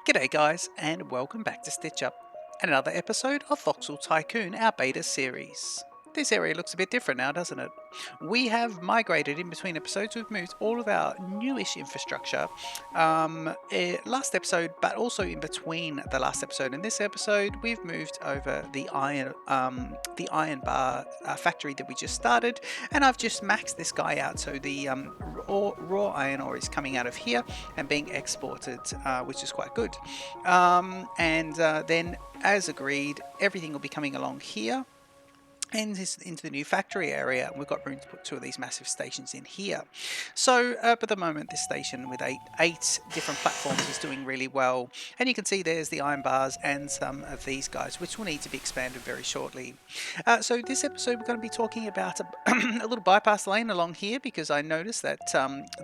G'day guys, and welcome back to Stitch Up, and another episode of Voxel Tycoon, our beta series. This area looks a bit different now, doesn't it? We have migrated in between episodes. We've moved all of our newish infrastructure last episode, but also in between the last episode and this episode, we've moved over the iron bar factory that we just started, and I've just maxed this guy out. So the raw iron ore is coming out of here and being exported, which is quite good. Then, as agreed, everything will be coming along here and into the new factory area. We've got room to put 2 of these massive stations in here. So at the moment, this station with eight different platforms is doing really well, and you can see there's the iron bars and some of these guys, which will need to be expanded very shortly. So this episode we're going to be talking about a little bypass lane along here, because I noticed that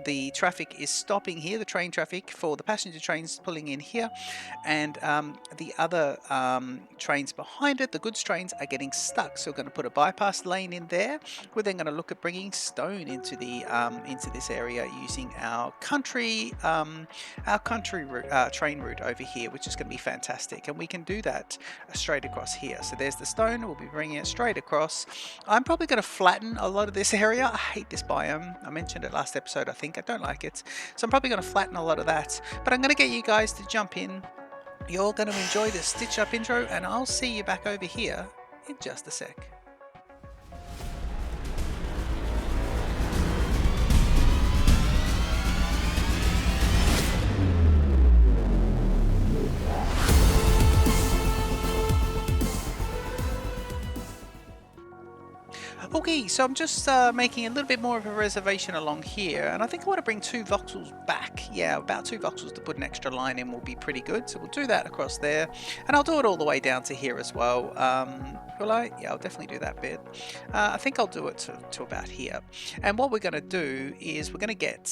the traffic is stopping here, the train traffic for the passenger trains pulling in here, and the other trains behind it, the goods trains, are getting stuck. So we're going to put a bypass lane in there. We're then going to look at bringing stone into the into this area using our country train route over here, which is going to be fantastic, and we can do that straight across here. So there's the stone. We'll be bringing it straight across. I'm probably going to flatten a lot of this area. I hate this biome. I mentioned it last episode. I think I don't like it, so I'm probably going to flatten a lot of that. But I'm going to get you guys to jump in. You're going to enjoy this stitch up intro, and I'll see you back over here in just a sec. Okay, so I'm just making a little bit more of a reservation along here, and I think I want to bring 2 voxels back. Yeah, about 2 voxels to put an extra line in will be pretty good, so we'll do that across there, and I'll do it all the way down to here as well. Will I? Yeah, I'll definitely do that bit. I think I'll do it to about here, and what we're going to do is we're going to get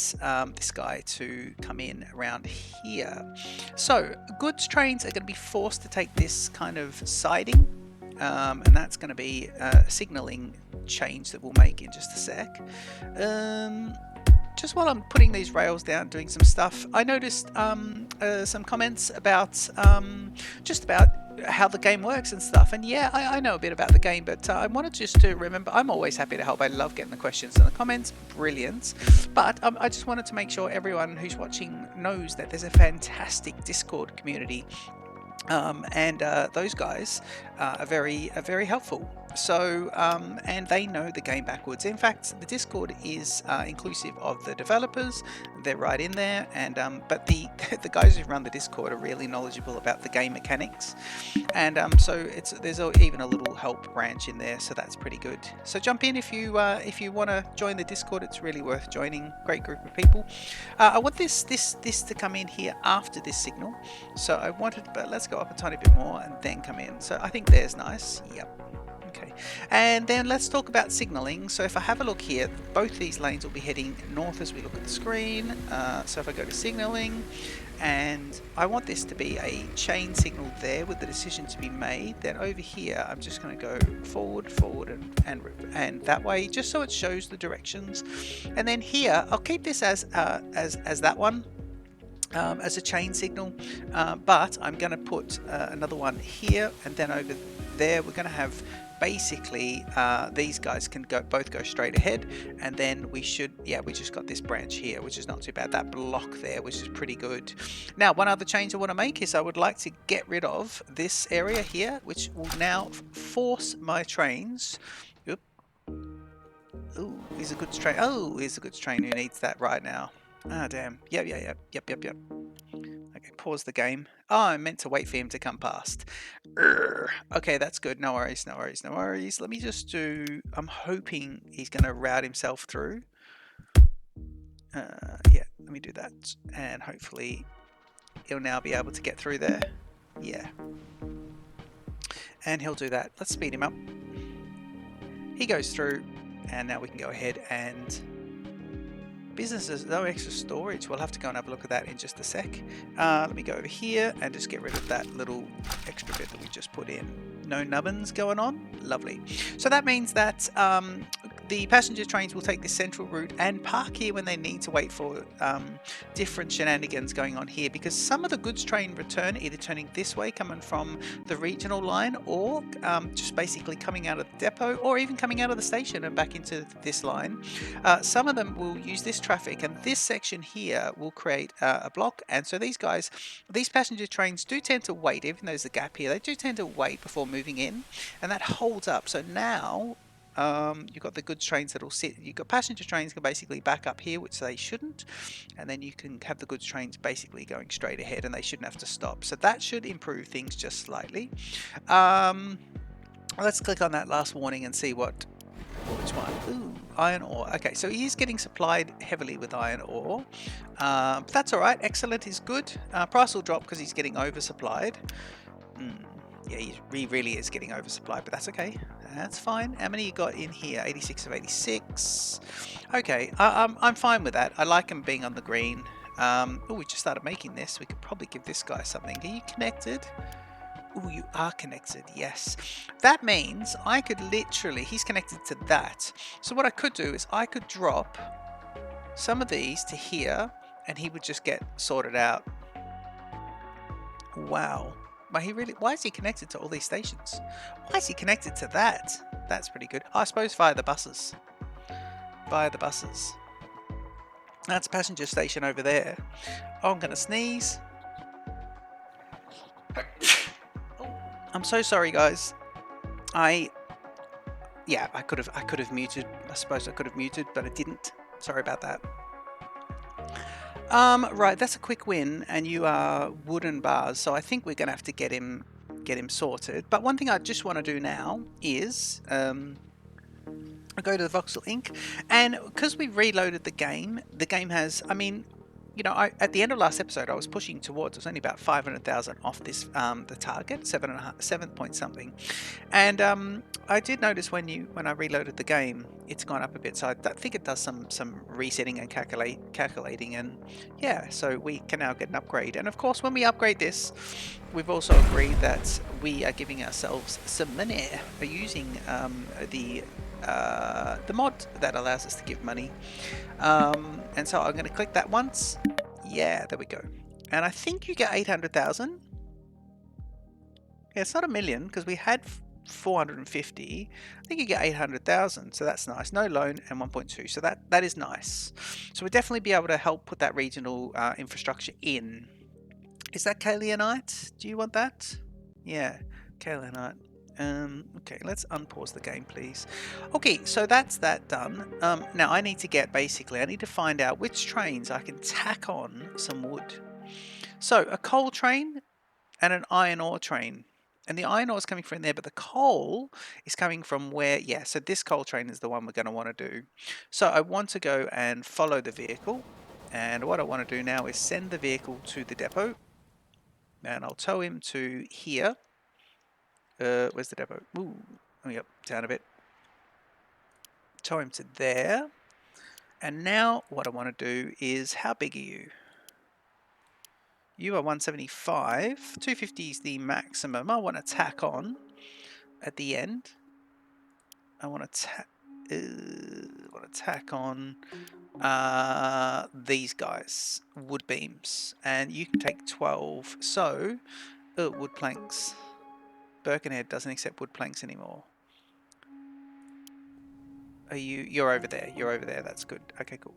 this guy to come in around here. So goods trains are going to be forced to take this kind of siding, and that's going to be a signalling change that we'll make in just a sec. Just while I'm putting these rails down, doing some stuff, I noticed some comments about just about how the game works and stuff, and yeah, I know a bit about the game, but I wanted just to remember, I'm always happy to help. I love getting the questions and the comments, brilliant, but I just wanted to make sure everyone who's watching knows that there's a fantastic Discord community, and those guys are very helpful. So and they know the game backwards. In fact, the Discord is inclusive of the developers. They're right in there, and but the guys who run the Discord are really knowledgeable about the game mechanics, and so there's even a little help branch in there, so that's pretty good. So jump in if you want to join the Discord. It's really worth joining. Great group of people. I want this to come in here after this signal, so I wanted, but let's go up a tiny bit more and then come in. So I think there's nice. Yep. Okay, and then let's talk about signaling. So if I have a look here, both these lanes will be heading north as we look at the screen. So if I go to signaling, and I want this to be a chain signal there with the decision to be made, then over here I'm just going to go forward, and that way, just so it shows the directions. And then here I'll keep this as that one, as a chain signal, but I'm going to put another one here, and then over there we're going to have basically these guys can both go straight ahead, and then we just got this branch here, which is not too bad. That block there, which is pretty good. Now, one other change I want to make is I would like to get rid of this area here, which will now force my trains. Ooh, here's a goods train. Oh, here's a goods train who needs that right now. Ah, damn. Yep. Okay, pause the game. Oh, I meant to wait for him to come past. Okay, that's good. No worries. Let me just do... I'm hoping he's going to route himself through. Yeah, let me do that. And hopefully he'll now be able to get through there. Yeah. And he'll do that. Let's speed him up. He goes through, and now we can go ahead and... Businesses, no extra storage. We'll have to go and have a look at that in just a sec. Let me go over here and just get rid of that little extra bit that we just put in. No nubbins going on. Lovely. So that means that the passenger trains will take this central route and park here when they need to wait for different shenanigans going on here, because some of the goods train return either turning this way, coming from the regional line, or just basically coming out of the depot, or even coming out of the station and back into this line. Some of them will use this traffic, and this section here will create a block. And so these guys, these passenger trains do tend to wait, even though there's a gap here, they do tend to wait before moving in, and that holds up. So now you've got the goods trains that'll sit, you've got passenger trains can basically back up here, which they shouldn't, and then you can have the goods trains basically going straight ahead and they shouldn't have to stop. So that should improve things just slightly. Let's click on that last warning and see which one. Ooh, iron ore. Okay, so he is getting supplied heavily with iron ore, but that's all right. Excellent is good. Price will drop because he's getting oversupplied. Yeah, he really is getting oversupplied, but that's okay. That's fine. How many you got in here? 86 of 86. Okay, I'm fine with that. I like him being on the green. Oh, we just started making this. We could probably give this guy something. Are you connected? Oh, you are connected. Yes. That means I could literally, he's connected to that. So what I could do is I could drop some of these to here and he would just get sorted out. Wow. But why is he connected to all these stations? Why is he connected to that? That's pretty good. I suppose via the buses. Via the buses. That's a passenger station over there. Oh, I'm going to sneeze. I'm so sorry, guys. I could have muted. I suppose I could have muted, but I didn't. Sorry about that. Right, that's a quick win, and you are wooden bars, so I think we're going to have to get him sorted. But one thing I just want to do now is I go to the Voxel Inc. And because we reloaded the game has, I mean, you know, at the end of last episode, I was pushing towards, it was only about 500,000 off this, the target, 7 point something. And I did notice when I reloaded the game, it's gone up a bit. So I think it does some resetting and calculating, and yeah, so we can now get an upgrade. And of course, when we upgrade this, we've also agreed that we are giving ourselves some money for using the mod that allows us to give money. And so I'm going to click that once. Yeah, there we go. And I think you get 800,000. Yeah, it's not a million because we had 450. I think you get 800,000, so that's nice. No loan and 1.2, so that is nice. So we'll definitely be able to help put that regional infrastructure in. Is that Kaolianite? Do you want that? Yeah, Kaolianite. Okay, let's unpause the game, please. Okay, so that's that done. Now I need to find out which trains I can tack on some wood. So a coal train and an iron ore train. And the iron ore is coming from there, but the coal is coming from where? Yeah, so this coal train is the one we're going to want to do. So I want to go and follow the vehicle. And what I want to do now is send the vehicle to the depot. And I'll tow him to here. Where's the depot? Ooh, oh, yep, down a bit. Tow him to there. And now what I want to do is, how big are you? You are 175. 250 is the maximum. I want to tack on at the end. I want to tack on these guys, wood beams, and you can take 12. So wood planks. Birkenhead doesn't accept wood planks anymore. You're over there. You're over there. That's good. Okay, cool.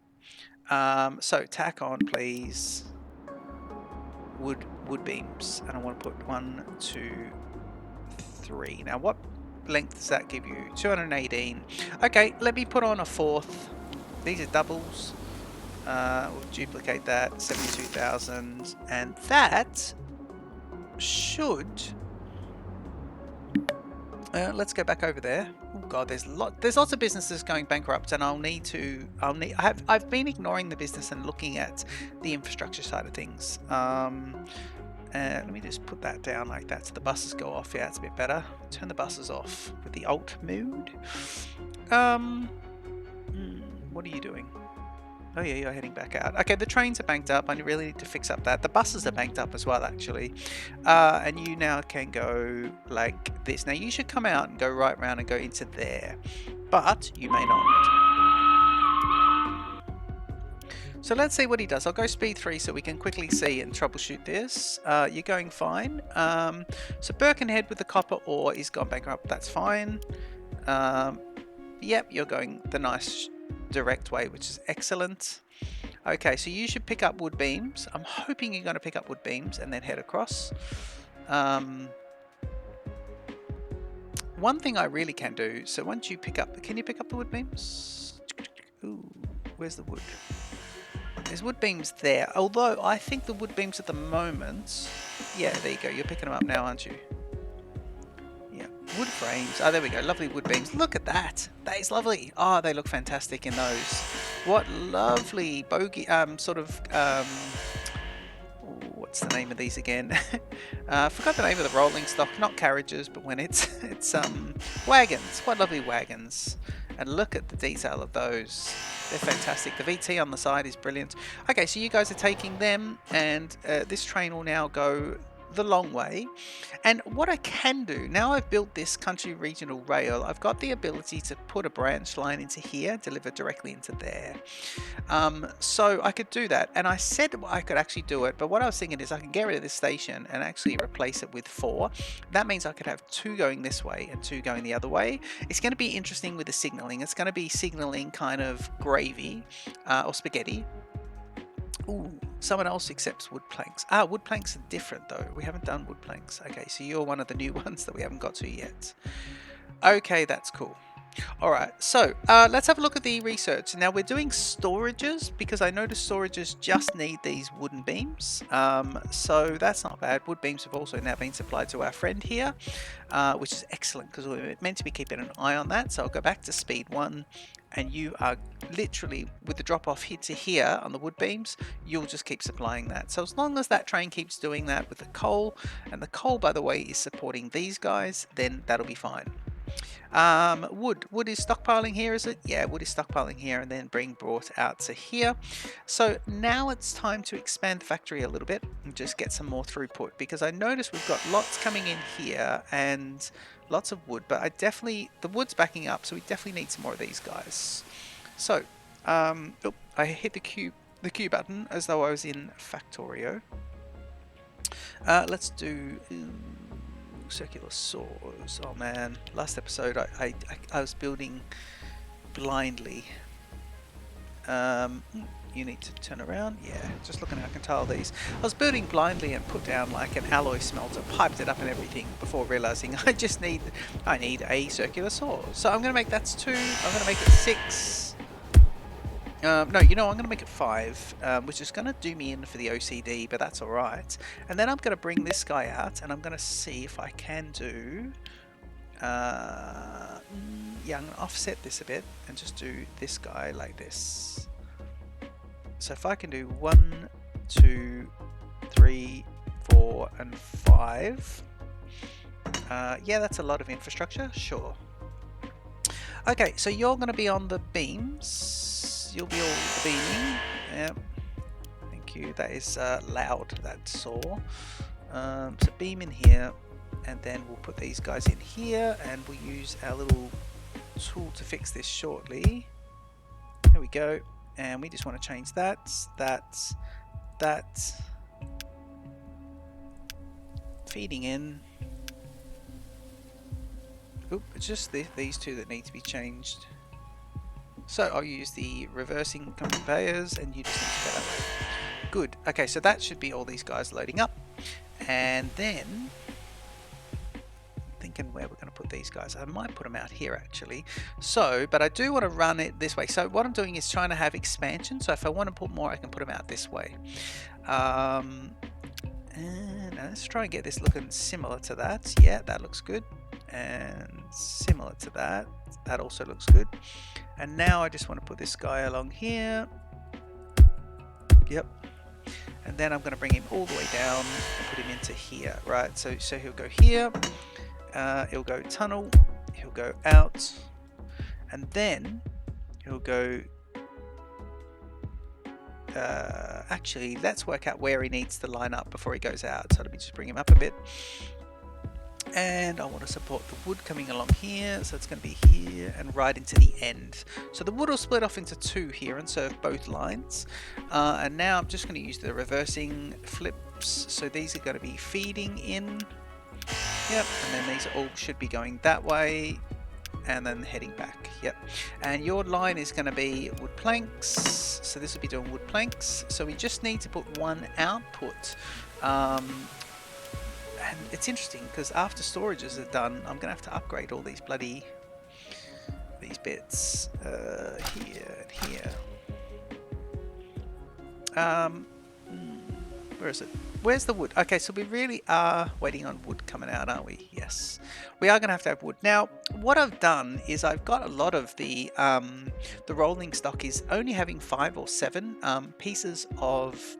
So tack on, please. Wood beams, and I want to put 1, 2, 3. Now, what length does that give you? 218. Okay, let me put on a fourth. These are doubles. We'll duplicate that. 72,000, and that should. Let's go back over there. Oh god, there's lots of businesses going bankrupt, and I've been ignoring the business and looking at the infrastructure side of things. Let me just put that down like that so the buses go off. Yeah, it's a bit better. Turn the buses off with the alt mode. What are you doing? Oh yeah, you're heading back out. Okay, the trains are banked up. I really need to fix up that. The buses are banked up as well, actually. And you now can go like this. Now you should come out and go right round and go into there. but you may not. So let's see what he does. I'll go speed 3 so we can quickly see and troubleshoot this. You're going fine. So Birkenhead with the copper ore is gone bankrupt. That's fine. Yep, you're going the nice direct way, which is excellent. Okay, so you should pick up wood beams. I'm hoping you're going to pick up wood beams and then head across. One thing I really can do, so once you pick up, can you pick up the wood beams? Ooh, where's the wood? There's wood beams there, although I think the wood beams at the moment, yeah, there you go, you're picking them up now, aren't you? Yeah, wood frames, oh, there we go, lovely wood beams. Look at that, that is lovely. Oh, they look fantastic in those. What lovely bogey, what's the name of these again? Forgot the name of the rolling stock, not carriages, but when it's wagons, quite lovely wagons. And look at the detail of those. They're fantastic. The VT on the side is brilliant. Okay, so you guys are taking them, and this train will now go the long way. And what I can do, now I've built this country regional rail, I've got the ability to put a branch line into here, deliver directly into there. So I could do that, and I said I could actually do it, but what I was thinking is I can get rid of this station and actually replace it with 4. That means I could have 2 going this way and 2 going the other way. It's going to be interesting with the signaling. It's going to be signaling kind of gravy or spaghetti. Ooh, someone else accepts wood planks. Ah, wood planks are different though. We haven't done wood planks. Okay, so you're one of the new ones that we haven't got to yet. Okay, that's cool. Alright, so let's have a look at the research. Now we're doing storages because I noticed storages just need these wooden beams. So that's not bad. Wood beams have also now been supplied to our friend here, which is excellent because we're meant to be keeping an eye on that. So I'll go back to speed 1. And you are literally, with the drop off here to here on the wood beams, you'll just keep supplying that. So as long as that train keeps doing that with the coal, and the coal, by the way, is supporting these guys, then that'll be fine. Wood is stockpiling here, is it? Yeah, wood is stockpiling here and then being brought out to here. So now it's time to expand the factory a little bit and just get some more throughput, because I noticed we've got lots coming in here and lots of wood, but the wood's backing up, so we definitely need some more of these guys. So, I hit the Q button as though I was in Factorio. Let's do circular saws. Oh man, last episode I was building blindly. You need to turn around. Yeah, just looking how I can tile these. I was building blindly and put down like an alloy smelter, piped it up and everything before realizing I need a circular saw. So I'm going to make that's 2. I'm going to make it 6. No, you know, I'm going to make it 5, which is going to do me in for the OCD, but that's alright. And then I'm going to bring this guy out, and I'm going to see if I can do... yeah, I'm going to offset this a bit, and just do this guy like this. So if I can do 1, 2, 3, 4, and 5... yeah, that's a lot of infrastructure, sure. Okay, so you're going to be on the beams. You'll be all beaming. Yep. Thank you. That is loud, that saw. So beam in here, and then we'll put these guys in here, and we'll use our little tool to fix this shortly. There we go. And we just want to change that. Feeding in. Oop, it's just these 2 that need to be changed. So I'll use the reversing conveyors, and you just need to go that way. Good. Okay, so that should be all these guys loading up. And then, thinking where we're going to put these guys. I might put them out here actually. So, but I do want to run it this way. So what I'm doing is trying to have expansion. So if I want to put more, I can put them out this way. And let's try and get this looking similar to that. Yeah, that looks good. And similar to that. That also looks good. And now I just want to put this guy along here. Yep. And then I'm going to bring him all the way down and put him into here, right? So he'll go here. He'll go tunnel. He'll go out. And then he'll go... actually, let's work out where he needs to line up before he goes out. So let me just bring him up a bit. And I want to support the wood coming along here, so it's going to be here and right into the end. So the wood will split off into two here and serve both lines. And now I'm just going to use the reversing flips, so these are going to be feeding in. Yep, and then these all should be going that way and then heading back. Yep, and your line is going to be wood planks, so this will be doing wood planks. So we just need to put one output. And it's interesting because after storages are done, I'm gonna have to upgrade all these these bits here and here. Where is it? Where's the wood? Okay, so we really are waiting on wood coming out, aren't we? Yes, we are gonna have to have wood. Now, what I've done is I've got a lot of the rolling stock is only having 5 or 7 pieces of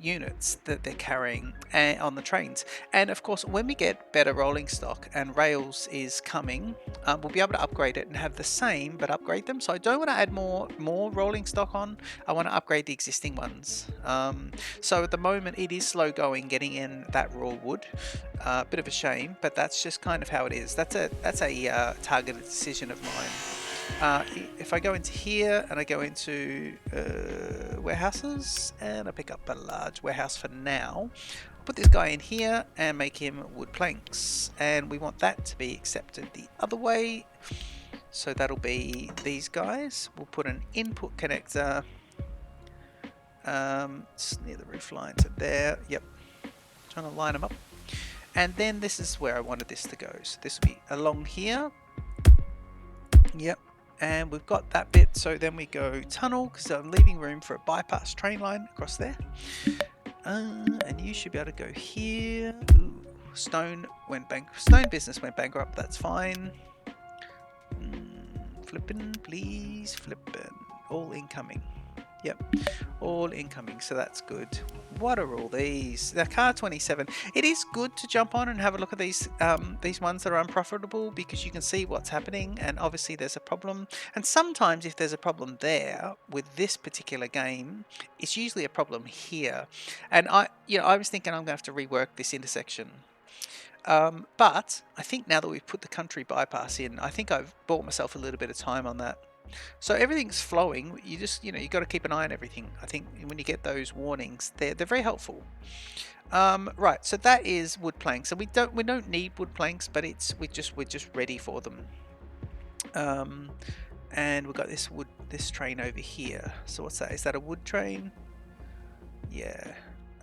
units that they're carrying on the trains. And of course, when we get better rolling stock and rails is coming, we'll be able to upgrade it and have the same but upgrade them. So I don't want to add more rolling stock on. I want to upgrade the existing ones. So at the moment it is slow going getting in that raw wood. Bit of a shame, but that's just kind of how it is. That's a targeted decision of mine. If I go into here and I go into warehouses and I pick up a large warehouse for now, put this guy in here and make him wood planks, and we want that to be accepted the other way, so that'll be these guys. We'll put an input connector just near the roof line to there. Yep, trying to line them up, and then this is where I wanted this to go, so this will be along here. Yep. And we've got that bit, so then we go tunnel because I'm leaving room for a bypass train line across there. And you should be able to go here. Ooh, Stone business went bankrupt. That's fine. Flippin', please, flippin'. All incoming. Yep, all incoming, so that's good. What are all these? The car 27. It is good to jump on and have a look at these ones that are unprofitable, because you can see what's happening, and obviously there's a problem. And sometimes if there's a problem there with this particular game, it's usually a problem here. And I was thinking I'm going to have to rework this intersection. But I think now that we've put the country bypass in, I think I've bought myself a little bit of time on that. So everything's flowing. You just, you got to keep an eye on everything. I think when you get those warnings, they're very helpful. Right, so that is wood planks, and we don't need wood planks, but we're just ready for them. And we've got this train over here. So what's that? Is that a wood train? Yeah.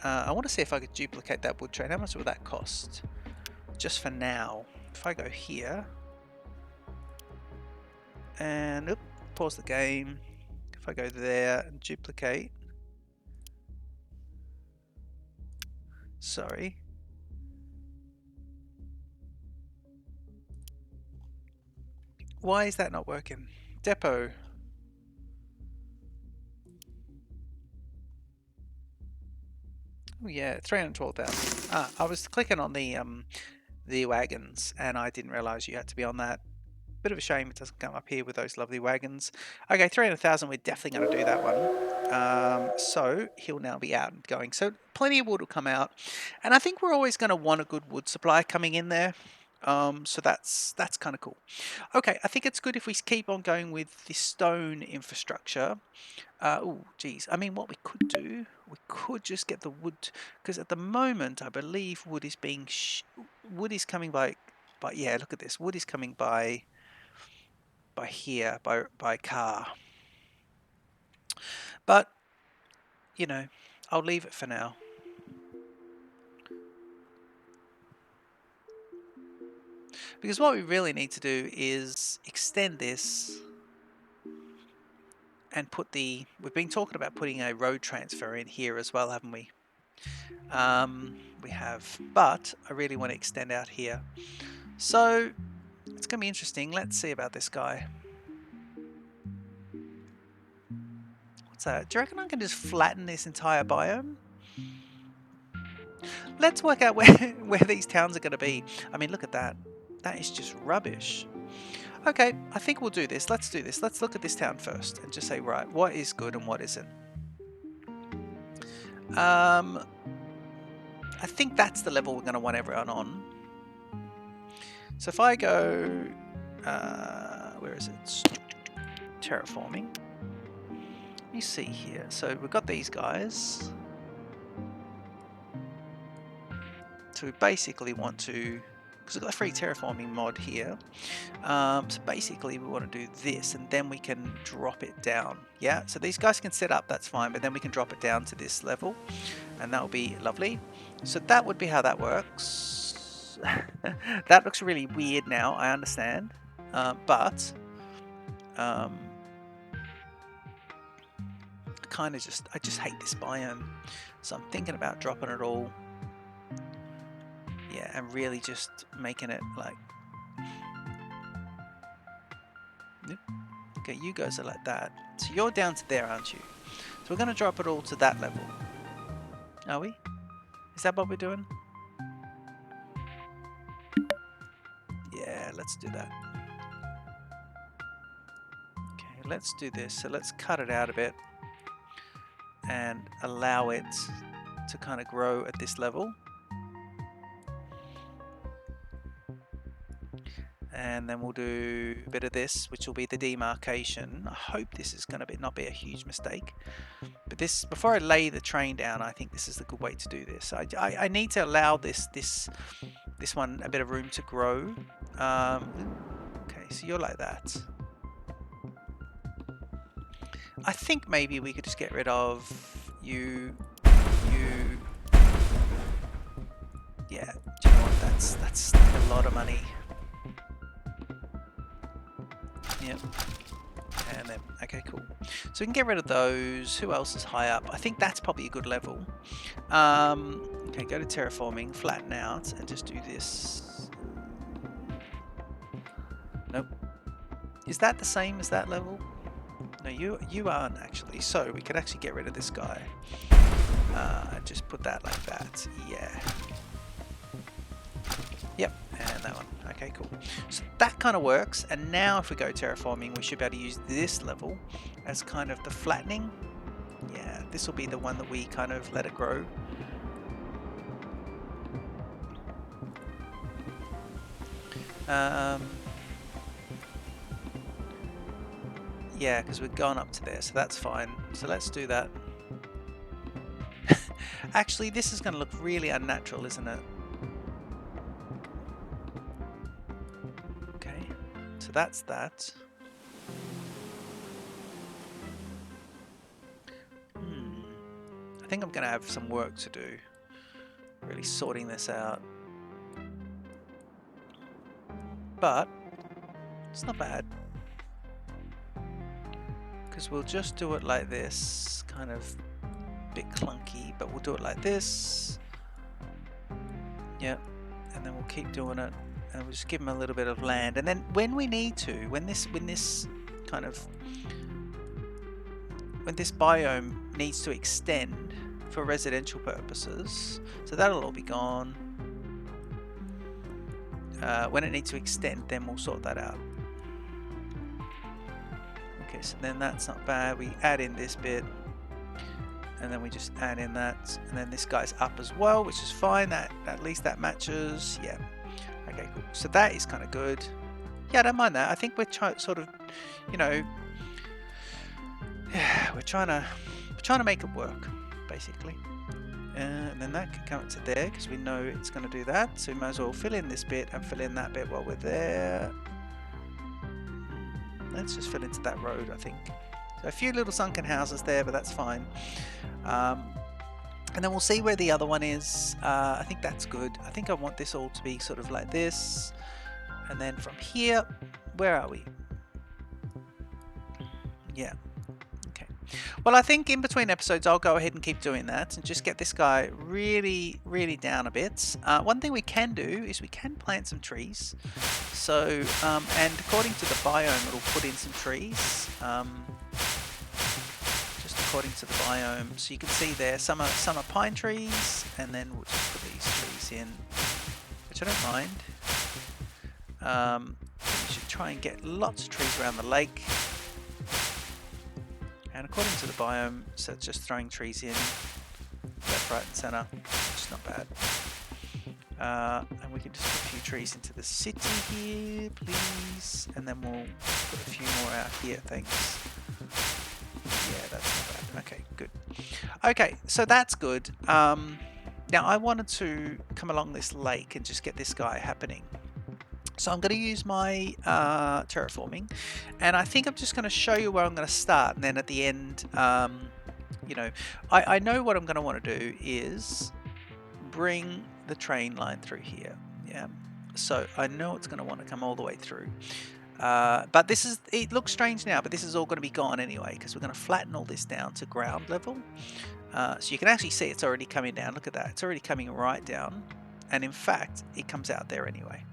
I want to see if I could duplicate that wood train. How much will that cost? Just for now. If I go here and pause the game. If I go there and duplicate. Sorry. Why is that not working? Depot. Oh yeah, 312,000. I was clicking on the wagons and I didn't realize you had to be on that. Bit of a shame it doesn't come up here with those lovely wagons. Okay, 300,000, we're definitely going to do that one. So he'll now be out and going. So plenty of wood will come out. And I think we're always going to want a good wood supply coming in there. So that's kind of cool. Okay, I think it's good if we keep on going with the stone infrastructure. Oh, geez. I mean, what we could do, we could just get the wood, because at the moment, I believe wood is being wood is coming by. Yeah, look at this. Wood is coming by here, by car. But I'll leave it for now. Because what we really need to do is extend this and put we've been talking about putting a road transfer in here as well, haven't we? We have, but I really want to extend out here. So it's going to be interesting. Let's see about this guy. What's that? Do you reckon I can just flatten this entire biome? Let's work out where these towns are going to be. I mean, look at that. That is just rubbish. Okay, I think we'll do this. Let's do this. Let's look at this town first and just say, right, what is good and what isn't. I think that's the level we're going to want everyone on. So if I go, where is it? Terraforming. Let me see here. So we've got these guys. So we basically want to, because we've got a free terraforming mod here. So basically we want to do this, and then we can drop it down. Yeah, so these guys can set up, that's fine, but then we can drop it down to this level, and that will be lovely. So that would be how that works. That looks really weird now, I understand, but I just hate this biome, so I'm thinking about dropping it all. Yeah, and really just making it like, okay, you guys are like that, so you're down to there, aren't you? So we're going to drop it all to that level. Are we? Is that what we're doing? Yeah, let's do that. Okay, let's do this. So let's cut it out a bit and allow it to kind of grow at this level. And then we'll do a bit of this, which will be the demarcation. I hope this is going to not be a huge mistake. But this, before I lay the train down, I think this is the good way to do this. I need to allow this one a bit of room to grow. Okay, so you're like that. I think maybe we could just get rid of you. Yeah, do you know what? That's like a lot of money. Yep. And then, okay, cool. So we can get rid of those. Who else is high up? I think that's probably a good level. Okay, go to terraforming, flatten out, and just do this. Nope. Is that the same as that level? No, you aren't actually. So we could actually get rid of this guy. And just put that like that. Yeah. Yep, and that one. Okay, cool. So that kind of works. And now if we go terraforming, we should be able to use this level as kind of the flattening. Yeah, this will be the one that we kind of let it grow. Yeah, because we're going up to there, so that's fine. So let's do that. Actually, this is going to look really unnatural, isn't it? Okay, so that's that. I think I'm going to have some work to do, really sorting this out. But it's not bad, because we'll just do it like this, kind of a bit clunky, but we'll do it like this. Yep, and then we'll keep doing it, and we'll just give them a little bit of land, and then when we need to, when this biome needs to extend for residential purposes, so that'll all be gone. When it needs to extend, then we'll sort that out. Okay, so then that's not bad. We add in this bit, and then we just add in that, and then this guy's up as well, which is fine. That at least that matches. Yeah. Okay, cool. So that is kind of good. Yeah, I don't mind that. I think we're sort of, you know, yeah, we're trying to make it work, basically. And then that can come up to there because we know it's going to do that. So we might as well fill in this bit and fill in that bit while we're there. Let's just fill into that road, I think. So a few little sunken houses there, but that's fine. And then we'll see where the other one is. I think that's good. I think I want this all to be sort of like this. And then from here, where are we? Yeah. Okay. Well, I think in between episodes, I'll go ahead and keep doing that and just get this guy really, really down a bit. One thing we can do is we can plant some trees. So, and according to the biome, it'll put in some trees. Just according to the biome. So you can see there, some are pine trees, and then we'll just put these trees in, which I don't mind. We should try and get lots of trees around the lake. And according to the biome, so it's just throwing trees in left, right, and center, which is not bad. And we can just put a few trees into the city here, please. And then we'll put a few more out here, thanks. Yeah, that's not bad. Okay, good. Okay, so that's good. Now I wanted to come along this lake and just get this guy happening. So I'm going to use my terraforming, and I think I'm just going to show you where I'm going to start, and then at the end, you know, I know what I'm going to want to do is bring the train line through here. Yeah, so I know it's going to want to come all the way through. But this is, it looks strange now, but this is all going to be gone anyway, because we're going to flatten all this down to ground level. So you can actually see it's already coming down. Look at that, it's already coming right down, and in fact it comes out there anyway.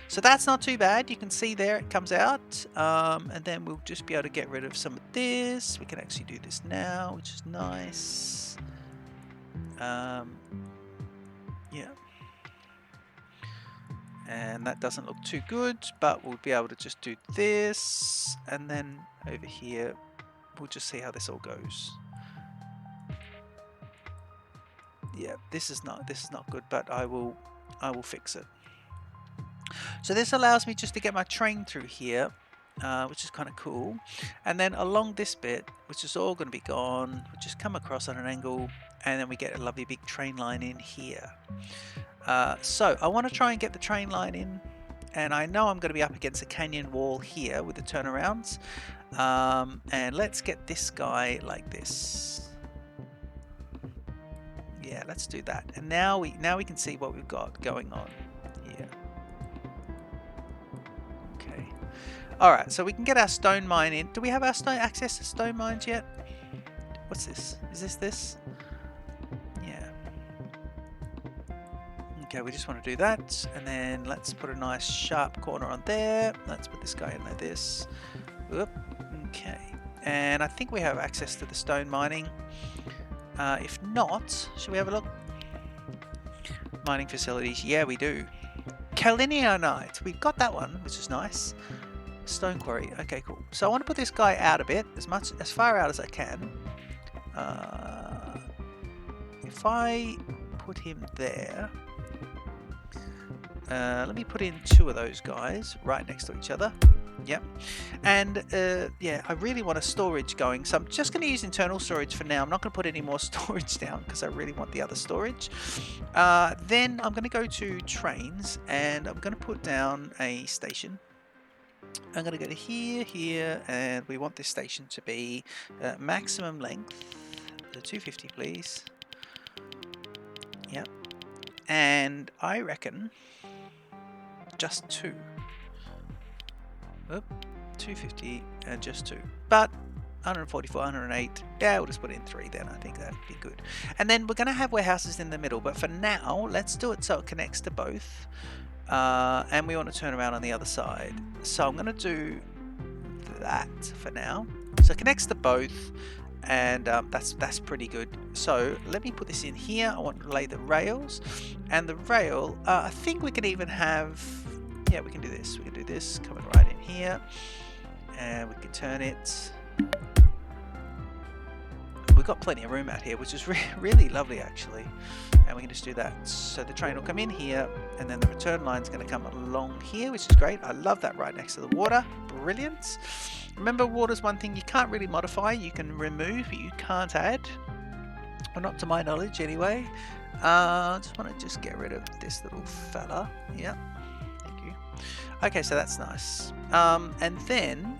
So that's not too bad. You can see there it comes out, and then we'll just be able to get rid of some of this. We can actually do this now, which is nice. Yeah, and that doesn't look too good, but we'll be able to just do this, and then over here we'll just see how this all goes. Yeah, this is not good, but I will fix it. So this allows me just to get my train through here, which is kind of cool. And then along this bit, which is all going to be gone, we just come across on an angle, and then we get a lovely big train line in here. So I want to try and get the train line in, and I know I'm going to be up against a canyon wall here with the turnarounds. And let's get this guy like this. Yeah, let's do that. And now we can see what we've got going on here. Okay. All right, so we can get our stone mine in. Do we have our access to stone mines yet? What's this? Is this? Yeah. Okay, we just want to do that, and then let's put a nice sharp corner on there. Let's put this guy in like this. Oop. Okay, and I think we have access to the stone mining. If not, should we have a look? Mining facilities, yeah, we do. Kalinionite, we've got that one, which is nice. Stone quarry, okay, cool. So I want to put this guy out a bit, as far out as I can. If I put him there, let me put in 2 of those guys right next to each other. Yep. And yeah, I really want a storage going, so I'm just going to use internal storage for now. I'm not going to put any more storage down because I really want the other storage. Then I'm going to go to trains, and I'm going to put down a station. I'm going to go to here, and we want this station to be maximum length, 250 please. Yep. And I reckon just 2. Oop, 250 and just 2. But 144, 108. Yeah, we'll just put in 3 then. I think that'd be good. And then we're going to have warehouses in the middle, but for now, let's do it so it connects to both. And we want to turn around on the other side. So I'm going to do that for now. So it connects to both, and that's pretty good. So let me put this in here. I want to lay the rails, and the rail, I think we can even have, yeah, we can do this. We can do this coming right in here, and we can turn it. We've got plenty of room out here, which is really lovely actually. And we can just do that. So the train will come in here, and then the return line is going to come along here, which is great. I love that right next to the water. Brilliant. Remember, water's one thing you can't really modify. You can remove, but you can't add. Well, not to my knowledge anyway. Just want to get rid of this little fella. Yeah. Thank you. Okay, so that's nice. And then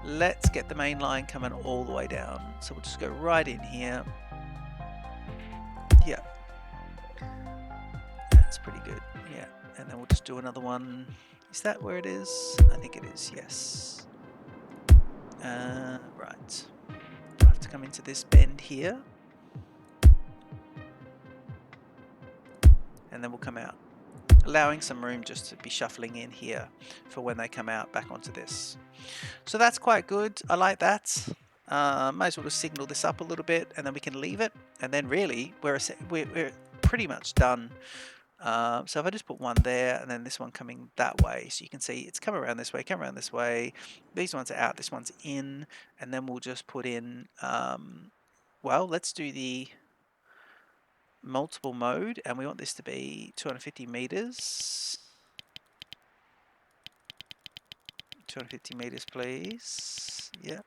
let's get the main line coming all the way down. So we'll just go right in here. Yeah, that's pretty good. Yeah, and then we'll just do another one. Is that where it is? I think it is, yes. Right. I'll have to come into this bend here. And then we'll come out, allowing some room just to be shuffling in here for when they come out back onto this. So that's quite good. I like that. Might as well just signal this up a little bit, and then we can leave it. And then really, we're pretty much done. So if I just put one there, and then this one coming that way, so you can see it's come around this way, come around this way. These ones are out, this one's in, and then we'll just put in, well, let's do the multiple mode, and we want this to be 250 meters. 250 meters, please. Yep.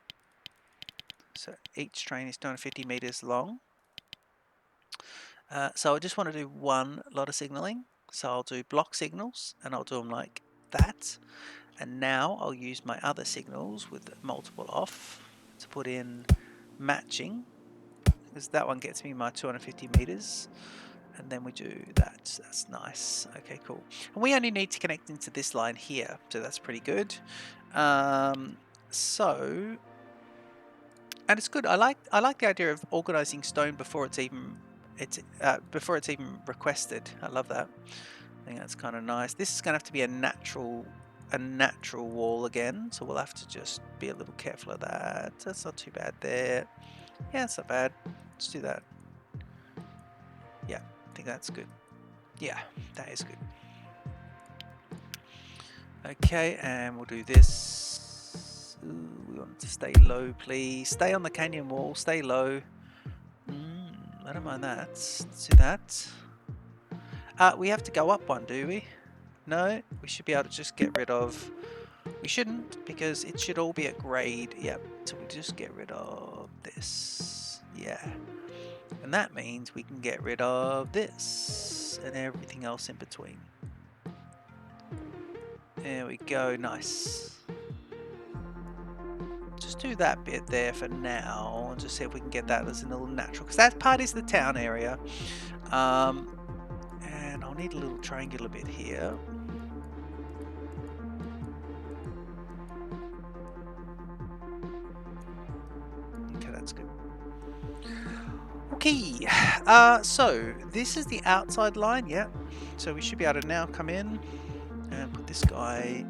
So each train is 250 meters long. So I just want to do one lot of signaling. So I'll do block signals, and I'll do them like that. And now I'll use my other signals with multiple off to put in matching, because that one gets me my 250 meters. And then we do that. That's nice. Okay, cool. And we only need to connect into this line here, so that's pretty good. So, and it's good. I like the idea of organizing stone before it's even requested. I love that. I think that's kind of nice. This is going to have to be a natural wall again, so we'll have to just be a little careful of that. That's not too bad there. Yeah, it's not bad. Let's do that. Yeah, I think that's good. Yeah, that is good. Okay, and we'll do this. Ooh, we want it to stay low, please. Stay on the canyon wall, stay low. I don't mind that. Let's do that. We have to go up one, do we? No, we should be able to just get rid of... We shouldn't, because it should all be at grade. Yep, so we just get rid of this. Yeah. And that means we can get rid of this and everything else in between. There we go, nice. Just do that bit there for now and just see if we can get that as a little natural, because that part is the town area. And I'll need a little triangular bit here. Okay, that's good. Okay, so this is the outside line, yeah. So we should be able to now come in and put this guy,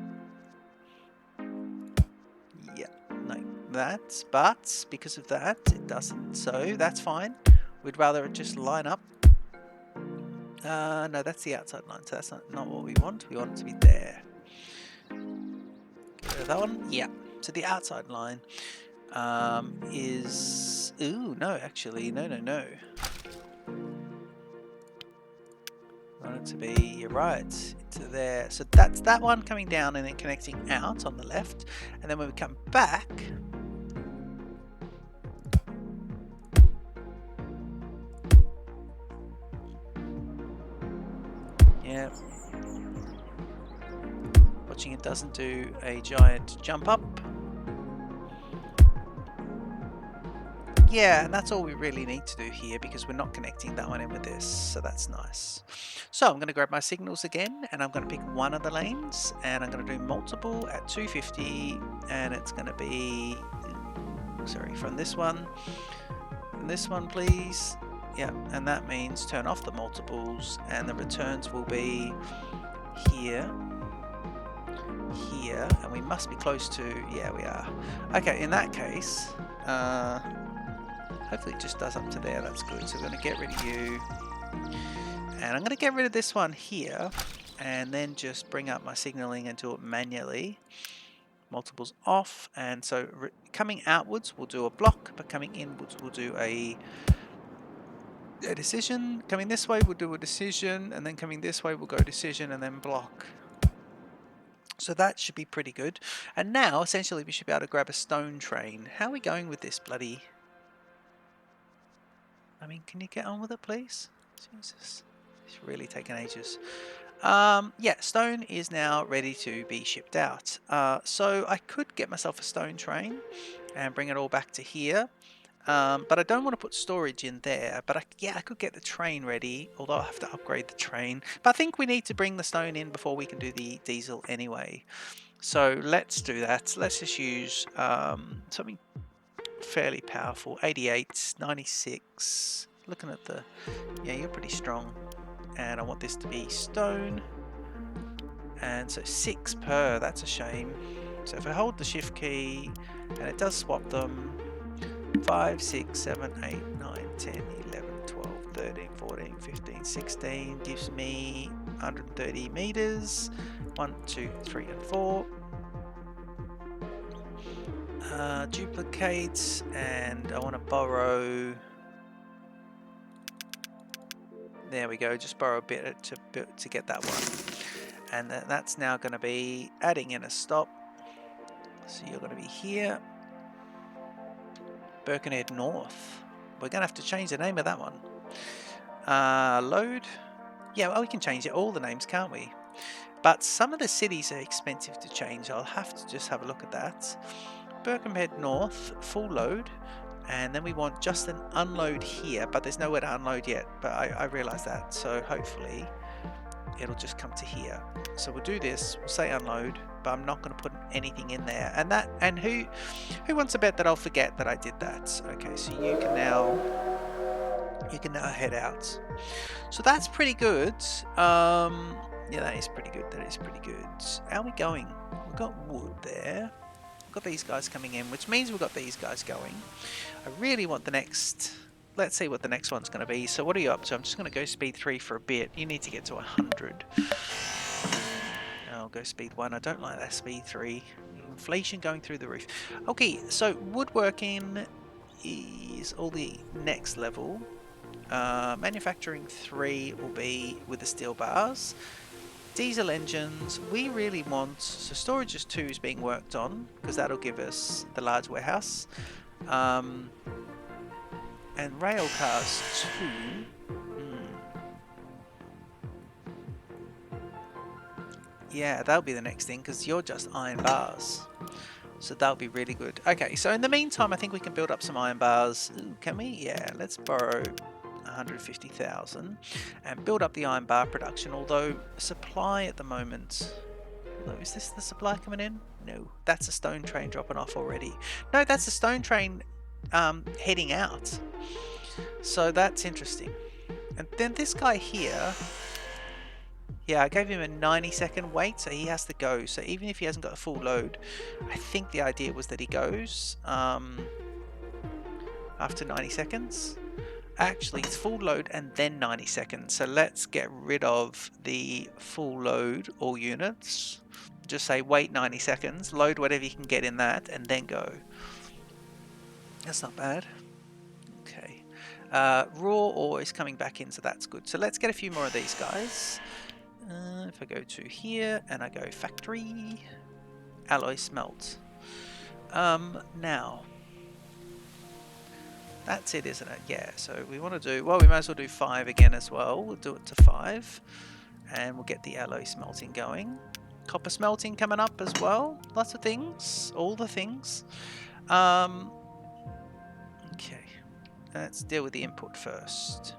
yeah, like that. But because of that, it doesn't. So that's fine. We'd rather it just line up. No, that's the outside line, so that's not what we want. We want it to be there. Get rid of that one. Yeah. So the outside line is... Ooh, no, actually, no. I want it to be, you're right, to there. So that's that one coming down and then connecting out on the left. And then when we come back... Yeah. Watching it doesn't do a giant jump up. Yeah, and that's all we really need to do here, because we're not connecting that one in with this, so that's nice. So I'm going to grab my signals again, and I'm going to pick one of the lanes, and I'm going to do multiple at 250, and it's going to be, sorry, from this one, please. Yeah, and that means turn off the multiples, and the returns will be here, and we must be close to, yeah, we are. Okay, in that case, hopefully it just does up to there, that's good. So we're going to get rid of you. And I'm going to get rid of this one here. And then just bring up my signaling and do it manually. Multiples off. And so coming outwards, we'll do a block. But coming inwards, we'll do a decision. Coming this way, we'll do a decision. And then coming this way, we'll go decision and then block. So that should be pretty good. And now, essentially, we should be able to grab a stone train. How are we going with this bloody... I mean, can you get on with it, please? Jesus, it's really taken ages. Yeah, stone is now ready to be shipped out. So I could get myself a stone train and bring it all back to here. But I don't want to put storage in there. But I could get the train ready, although I have to upgrade the train. But I think we need to bring the stone in before we can do the diesel anyway. So let's do that. Let's just use something fairly powerful. 88, 96. Looking at the... Yeah, you're pretty strong. And I want this to be stone. And so 6 per. That's a shame. So if I hold the shift key, and it does swap them. 5, 6, 7, 8, 9, 10, 11, 12, 13, 14, 15, 16. Gives me 130 meters. 1, 2, 3, and 4. Duplicate, and I want to borrow There we go. Just borrow a bit to get that one. And that's now going to be adding in a stop. So you're going to be here. Birkenhead North. We're going to have to change the name of that one. Load. Yeah, well, we can change it. All the names, can't we? But some of the cities are expensive to change. I'll have to just have a look at that. Birkenhead North, full load. And then we want just an unload here, but there's nowhere to unload yet. But I realise that. So hopefully it'll just come to here. So we'll do this. We'll say unload, but I'm not going to put anything in there. And who wants to bet that I'll forget that I did that? Okay, so you can now head out. So that's pretty good. Yeah, that is pretty good. That is pretty good. How are we going? We've got wood there. We've got these guys coming in, which means we've got these guys going. I really want the next. Let's see what the next one's going to be. So what are you up to? I'm just going to go speed 3 for a bit. You need to get to 100. I'll go speed 1. I don't like that speed 3. Inflation going through the roof. Okay, so woodworking is all the next level. Manufacturing 3 will be with the steel bars. Diesel engines, we really want, so storage is 2 is being worked on, because that'll give us the large warehouse. And rail cars 2. Yeah, that'll be the next thing, because you're just iron bars. So that'll be really good. Okay, so in the meantime, I think we can build up some iron bars. Ooh, can we? Yeah, let's borrow 150,000 and build up the iron bar production. Although supply at the moment, is this the supply coming in? No, that's a stone train dropping off already. No, that's a stone train heading out. So that's interesting. And then this guy here, yeah, I gave him a 90-second wait, so he has to go. So even if he hasn't got a full load, I think the idea was that he goes after 90 seconds. Actually, it's full load and then 90 seconds. So let's get rid of the full load, all units. Just say wait 90 seconds, load whatever you can get in that, and then go. That's not bad. Okay. Raw ore is coming back in, so that's good. So let's get a few more of these guys. If I go to here and I go factory, alloy smelt. Now. That's it, isn't it? Yeah, so we want to do, well, we might as well do 5 again as well. We'll do it to 5. And we'll get the alloy smelting going. Copper smelting coming up as well. Lots of things. All the things. Okay. Let's deal with the input first.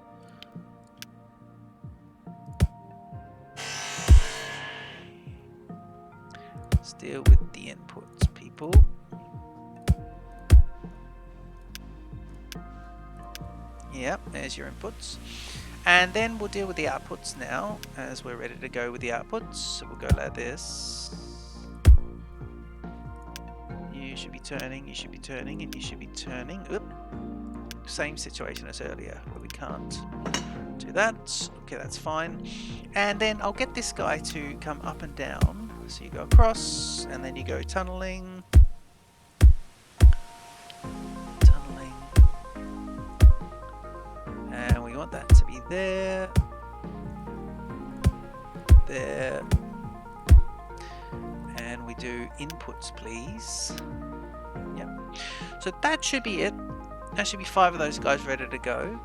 Let's deal with the inputs, people. Yep, there's your inputs. And then we'll deal with the outputs now, as we're ready to go with the outputs. So we'll go like this. You should be turning, you should be turning, and you should be turning. Oop. Same situation as earlier, where we can't do that. Okay, that's fine. And then I'll get this guy to come up and down. So you go across, and then you go tunneling. And we want that to be there, there, and we do inputs, please. Yep. So that should be it. That should be 5 of those guys ready to go.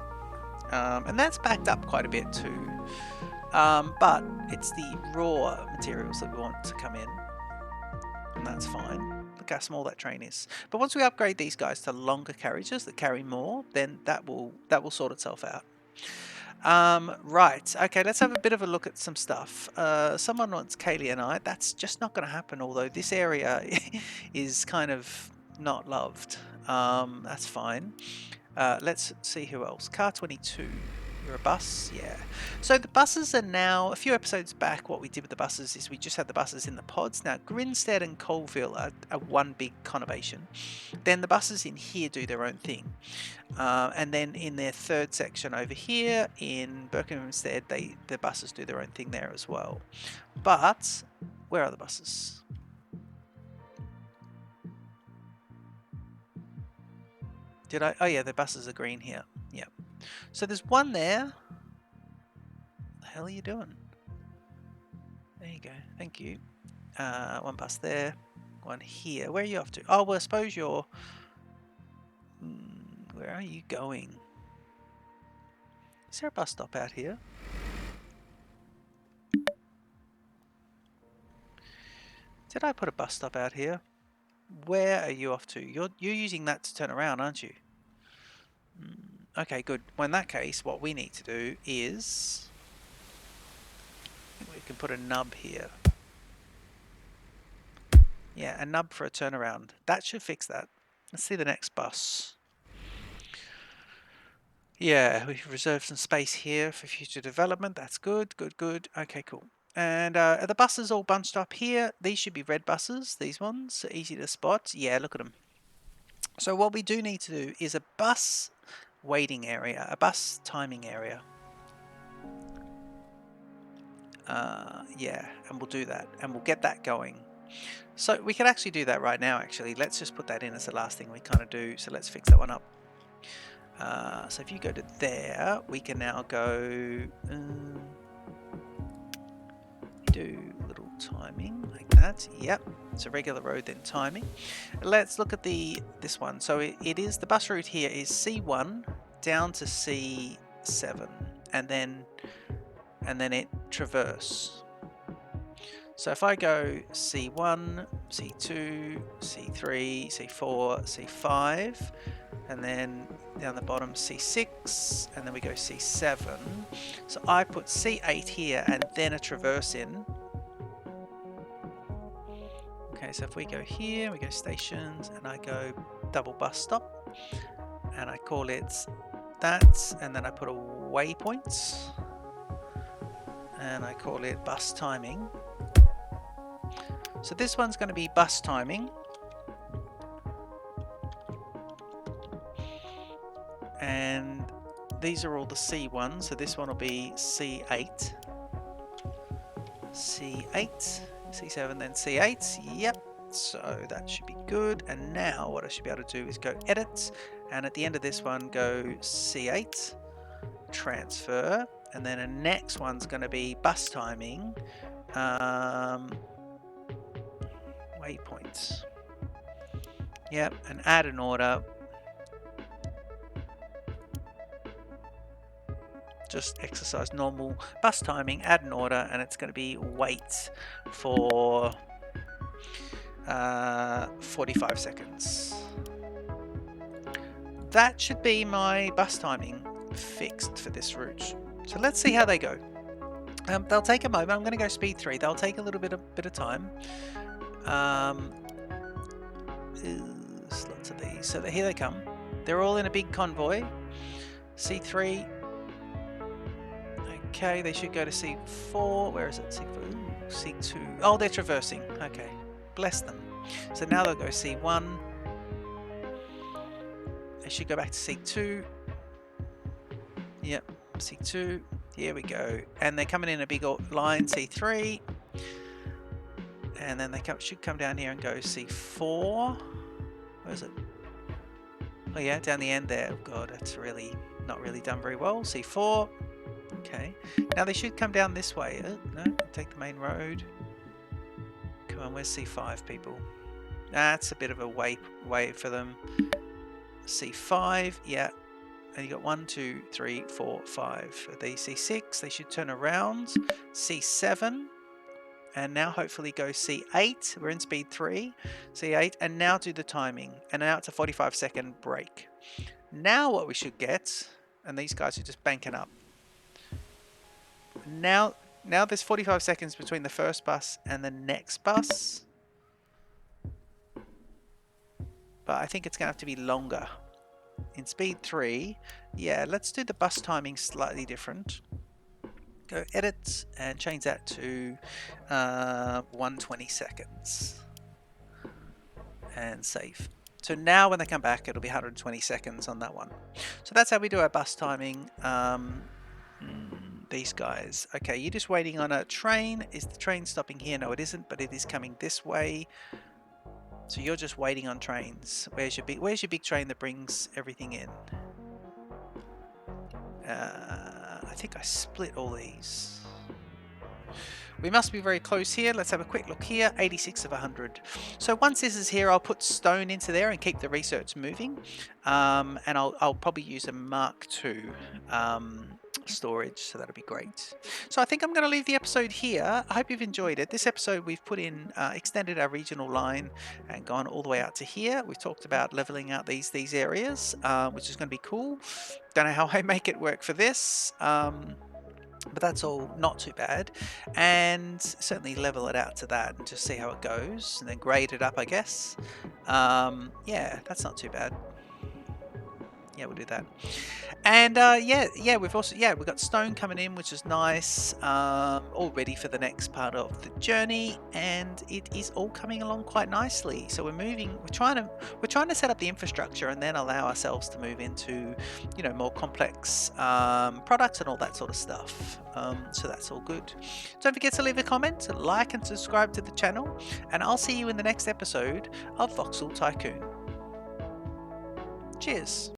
And that's backed up quite a bit too. But it's the raw materials that we want to come in, and that's fine. Look how small that train is. But once we upgrade these guys to longer carriages that carry more, then that will sort itself out. Right, okay, let's have a bit of a look at some stuff. Someone wants Kaylee and I. That's just not going to happen, although this area is kind of not loved. That's fine. Let's see who else. Car 22. You're a bus? Yeah. So the buses are now, a few episodes back, what we did with the buses is we just had the buses in the pods. Now, Grinstead and Colville are one big conurbation. Then the buses in here do their own thing. And then in their third section over here, in Berkhamsted, the buses do their own thing there as well. But, where are the buses? Did I? Oh yeah, the buses are green here. Yeah. So there's one there. hell are you doing? There you go. Thank you. One bus there. One here. Where are you off to? Oh, well, I suppose you're... where are you going? Is there a bus stop out here? Did I put a bus stop out here? Where are you off to? You're using that to turn around, aren't you? Okay, good. Well, in that case, what we need to do is... we can put a nub here. Yeah, a nub for a turnaround. That should fix that. Let's see the next bus. Yeah, we've reserved some space here for future development. That's good, good, good. Okay, cool. And are the buses all bunched up here? These should be red buses, these ones. Easy to spot. Yeah, look at them. So what we do need to do is a bus waiting area, a bus timing area. Yeah, and we'll do that. And we'll get that going. So we can actually do that right now, actually. Let's just put that in as the last thing we kind of do. So let's fix that one up. So if you go to there, we can now go do a little timing like that. Yep, it's a regular road then timing. Let's look at this one. So it is, the bus route here is C1 down to C7 and then it traverse. So if I go C1, C2, C3, C4, C5, and then down the bottom C6, and then we go C7. So I put C8 here and then a traverse in. Okay, so if we go here, we go stations, and I go double bus stop, and I call it that, and then I put a waypoint, and I call it bus timing. So this one's going to be bus timing. And these are all the C1s, so this one will be C8, C8, C7, then C8. Yep, so that should be good. And now what I should be able to do is go edit, and at the end of this one go C8, transfer, and then the next one's going to be bus timing, waypoints. Yep, and add an order. Just exercise normal bus timing, add an order, and it's going to be wait for 45 seconds. That should be my bus timing fixed for this route. So let's see how they go. They'll take a moment. I'm going to go speed 3. They'll take a little bit of time. Lots of these. So here they come. They're all in a big convoy. C3. Okay, they should go to C4. Where is it? C4. Ooh, C2. Oh, they're traversing. Okay, bless them. So now they'll go C1. They should go back to C2. Yep, C2. Here we go. And they're coming in a big line, C3. And then they should come down here and go C4. Where is it? Oh yeah, down the end there. Oh god, that's really not really done very well. C4. Okay, now they should come down this way. No, take the main road. Come on, where's C5 people? That's a bit of a wait for them. C5, yeah. And you got 1, 2, 3, 4, 5. For the C6, they should turn around. C7, and now hopefully go C8. We're in speed 3. C8, and now do the timing. And now it's a 45-second break. Now what we should get, and these guys are just banking up. Now there's 45 seconds between the first bus and the next bus. But I think it's going to have to be longer. In speed 3, yeah, let's do the bus timing slightly different. Go edit and change that to 120 seconds. And save. So now when they come back, it'll be 120 seconds on that one. So that's how we do our bus timing. These guys. Okay, you're just waiting on a train. Is the train stopping here? No, it isn't, but it is coming this way. So you're just waiting on trains. Where's your big train that brings everything in? I think I split all these. We must be very close here. Let's have a quick look here. 86 of 100. So once this is here, I'll put stone into there and keep the research moving. And I'll probably use a Mark II storage, so that'll be great. So I think I'm going to leave the episode here. I hope you've enjoyed it. This episode we've put in, extended our regional line and gone all the way out to here. We've talked about leveling out these areas, which is going to be cool. Don't know how I make it work for this. But that's all not too bad, and certainly level it out to that and just see how it goes, and then grade it up, I guess. Yeah, that's not too bad. Yeah, we'll do that. And yeah, we've got stone coming in, which is nice. All ready for the next part of the journey, and it is all coming along quite nicely. So we're moving. We're trying to set up the infrastructure, and then allow ourselves to move into, you know, more complex products and all that sort of stuff. So that's all good. Don't forget to leave a comment, like, and subscribe to the channel, and I'll see you in the next episode of Voxel Tycoon. Cheers.